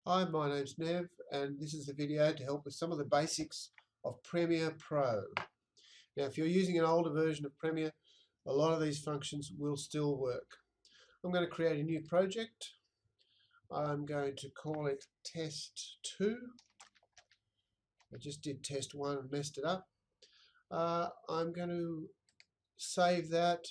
Hi, my name's Nev, and this is a video to help with some of the basics of Premiere Pro. Now, if you're using an older version of Premiere, a lot of these functions will still work. I'm going to create a new project. I'm going to call it Test 2. I just did Test 1 and messed it up. I'm going to save that.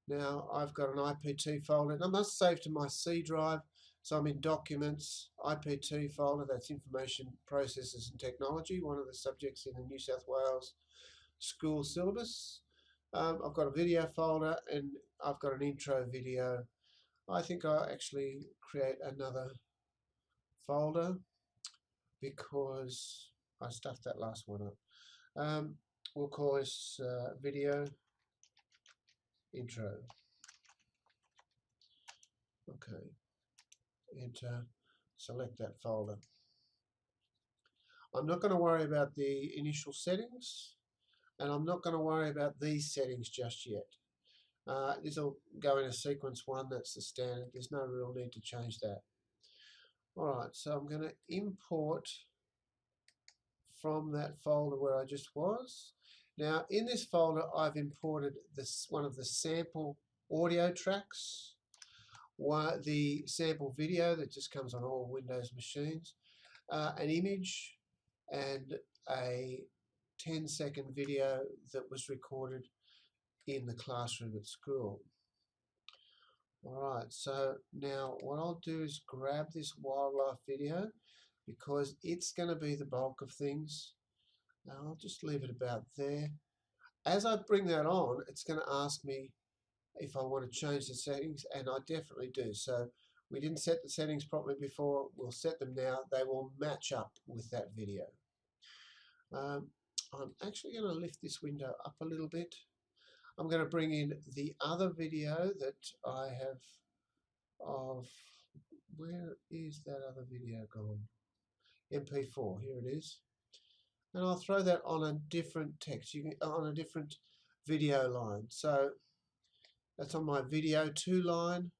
Now, I've got an IPT folder, and I must save to my C drive. So I'm in Documents, IPT folder, that's Information Processes and Technology, one of the subjects in the New South Wales school syllabus. I've got a video folder and I've got an intro video. I think I'll actually create another folder because I stuffed that last one up. We'll call this video intro. Okay, enter, select that folder. I'm not going to worry about the initial settings, and I'm not going to worry about these settings just yet. This will go in a sequence 1, that's the standard. There's no real need to change that. Alright, so I'm going to import from that folder where I just was. Now, in this folder, I've imported one of the sample audio tracks, the sample video that just comes on all Windows machines, an image, and a 10-second video that was recorded in the classroom at school. Alright, so now what I'll do is grab this wildlife video because it's going to be the bulk of things. Now I'll just leave it about there. As I bring that on, it's going to ask me if I want to change the settings, and I definitely do. So we didn't set the settings properly before, we'll set them now. They will match up with that video. I'm actually going to lift this window up a little bit. I'm going to bring in the other video that I have of, where is that other video gone? MP4, here it is. And I'll throw that on a different text, on a different video line. So that's on my video 2 line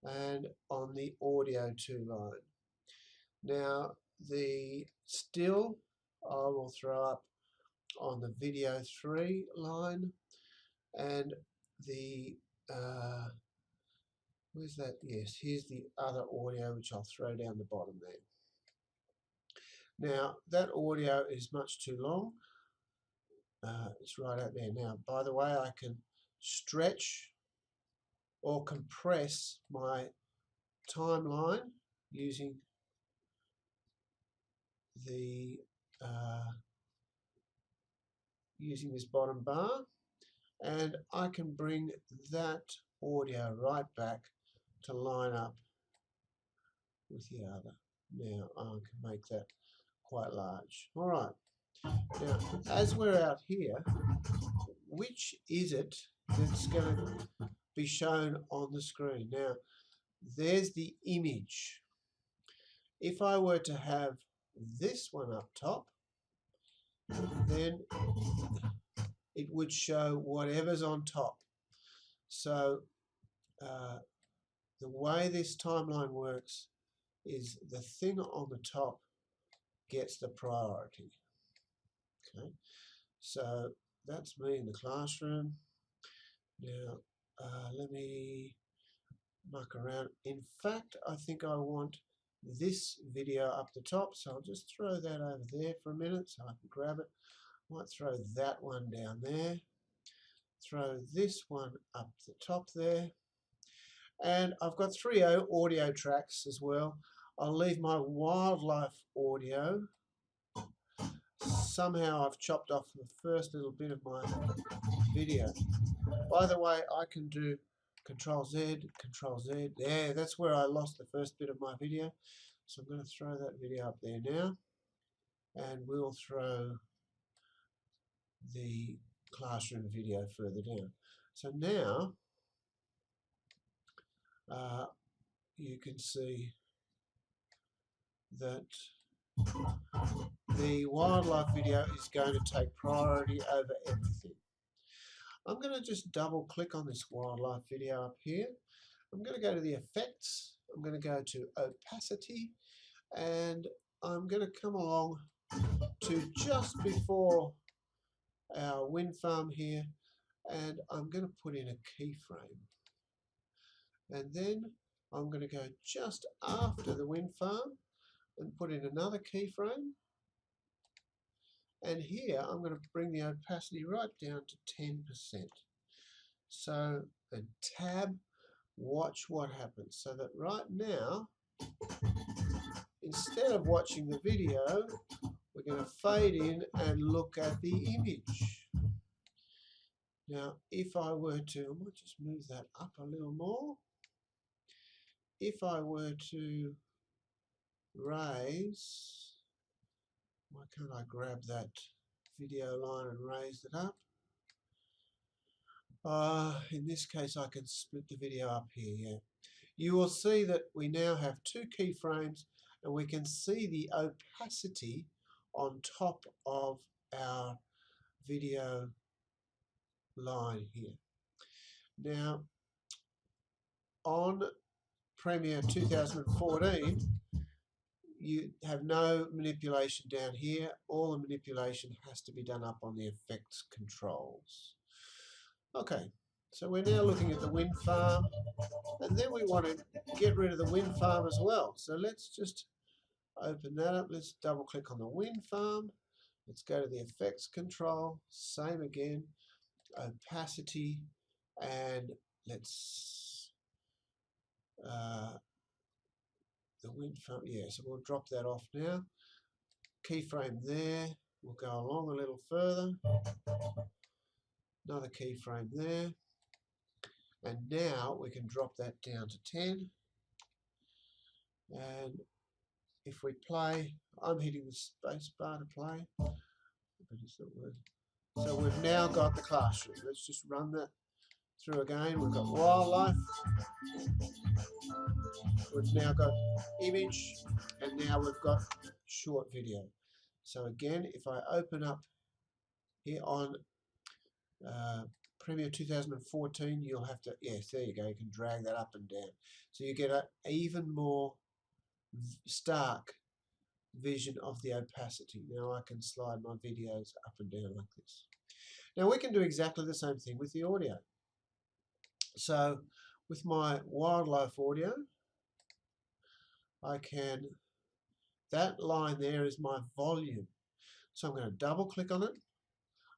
and on the audio 2 line. Now the still I will throw up on the video 3 line, and the where's that? Yes, here's the other audio which I'll throw down the bottom there. Now that audio is much too long. It's right out there. Now, by the way, I can stretch or compress my timeline using the using this bottom bar, and I can bring that audio right back to line up with the other. Now I can make that quite large. All right. Now, as we're out here, which is it that's going to be shown on the screen? Now, there's the image. If I were to have this one up top, then it would show whatever's on top. So the way this timeline works is the thing on the top gets the priority. Okay, so that's me in the classroom. Now let me muck around. In fact, I think I want this video up the top, so I'll just throw that over there for a minute so I can grab it. Might throw that one down there, throw this one up the top there, and I've got 3 audio tracks as well. I'll leave my wildlife audio. Somehow I've chopped off the first little bit of my video. By the way, I can do Control Z, Control Z. There, that's where I lost the first bit of my video. So I'm going to throw that video up there now, and we'll throw the classroom video further down. So now you can see that the wildlife video is going to take priority over everything. I'm going to just double click on this wildlife video up here. I'm going to go to the effects. I'm going to go to opacity, and I'm going to come along to just before our wind farm here, and I'm going to put in a keyframe, and then I'm going to go just after the wind farm and put in another keyframe, and here I'm going to bring the opacity right down to 10%. So, and tab, watch what happens. So that right now, instead of watching the video, we're going to fade in and look at the image. Now, if I were to, I might just move that up a little more. If I were to raise, why can't I grab that video line and raise it up? In this case, I can split the video up here, yeah. You will see that we now have two keyframes, and we can see the opacity on top of our video line here. Now, on Premiere 2014, you have no manipulation down here. All the manipulation has to be done up on the effects controls. Okay, so we're now looking at the wind farm, and then we want to get rid of the wind farm as well. So let's just open that up. Let's double click on the wind farm. Let's go to the effects control, same again, opacity, and let's the wind farm, yeah, so we'll drop that off now. Keyframe there, we'll go along a little further, another keyframe there, and now we can drop that down to 10, and if we play, I'm hitting the space bar to play, but it's not working. So we've now got the classroom. Let's just run that through again. We've got wildlife, we've now got image, and now we've got short video. So again, if I open up here on Premiere 2014, you'll have to, yes, there you go, you can drag that up and down. So you get an even more stark vision of the opacity. Now I can slide my videos up and down like this. Now we can do exactly the same thing with the audio. So with my wildlife audio, I can, that line there is my volume. So I'm going to double click on it.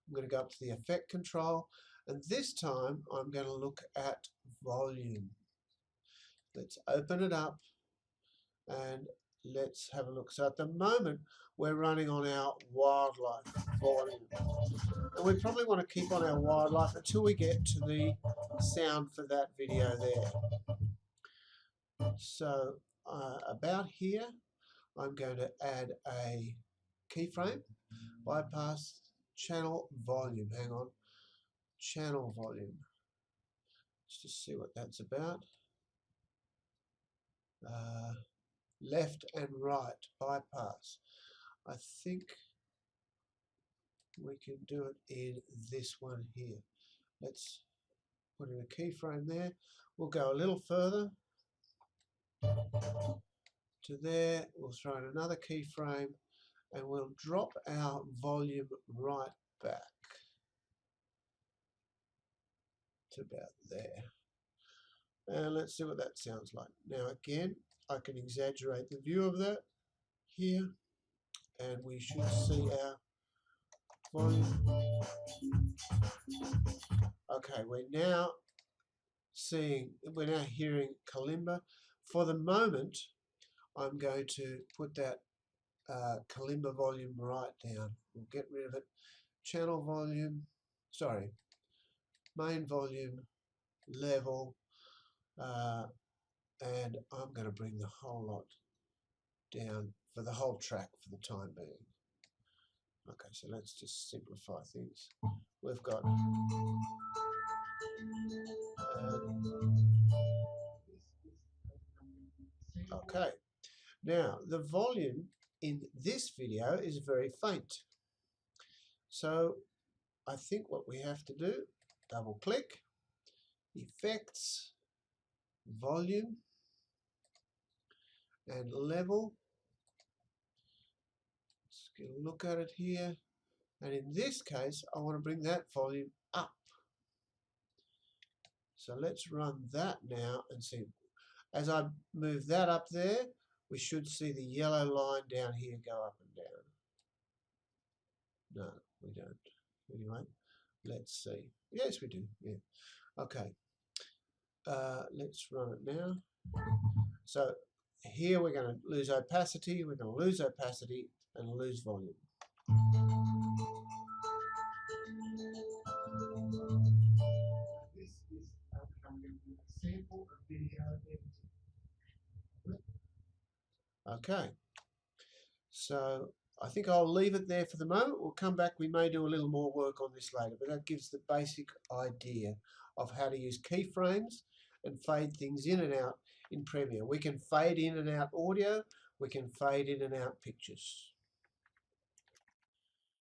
I'm going to go up to the effect control, and this time I'm going to look at volume. Let's open it up and let's have a look. So at the moment we're running on our wildlife volume, and we probably want to keep on our wildlife until we get to the sound for that video there. So about here I'm going to add a keyframe, bypass channel volume, hang on, channel volume. Let's just see what that's about. Left and right, bypass. I think we can do it in this one here. Let's put in a keyframe there. We'll go a little further to there. We'll throw in another keyframe, and we'll drop our volume right back to about there. And let's see what that sounds like. Now again, I can exaggerate the view of that here, and we should see our volume. Okay, we're now hearing kalimba. For the moment, I'm going to put that kalimba volume right down. We'll get rid of it. Channel volume, sorry, main volume, level, and I'm going to bring the whole lot down for the whole track for the time being. Okay, so let's just simplify things. We've got okay. Now the volume in this video is very faint. So I think what we have to do, double click, effects, volume, and level, get a look at it here. And in this case, I want to bring that volume up. So let's run that now and see. As I move that up there, we should see the yellow line down here go up and down. No, we don't. Anyway, let's see. Yes, we do. Yeah. Okay. Let's run it now. So here we're going to lose opacity, we're going to lose opacity and lose volume. This is becoming a sample of video editing. Okay, so I think I'll leave it there for the moment. We'll come back. We may do a little more work on this later, but that gives the basic idea of how to use keyframes and fade things in and out in Premiere. We can fade in and out audio. We can fade in and out pictures.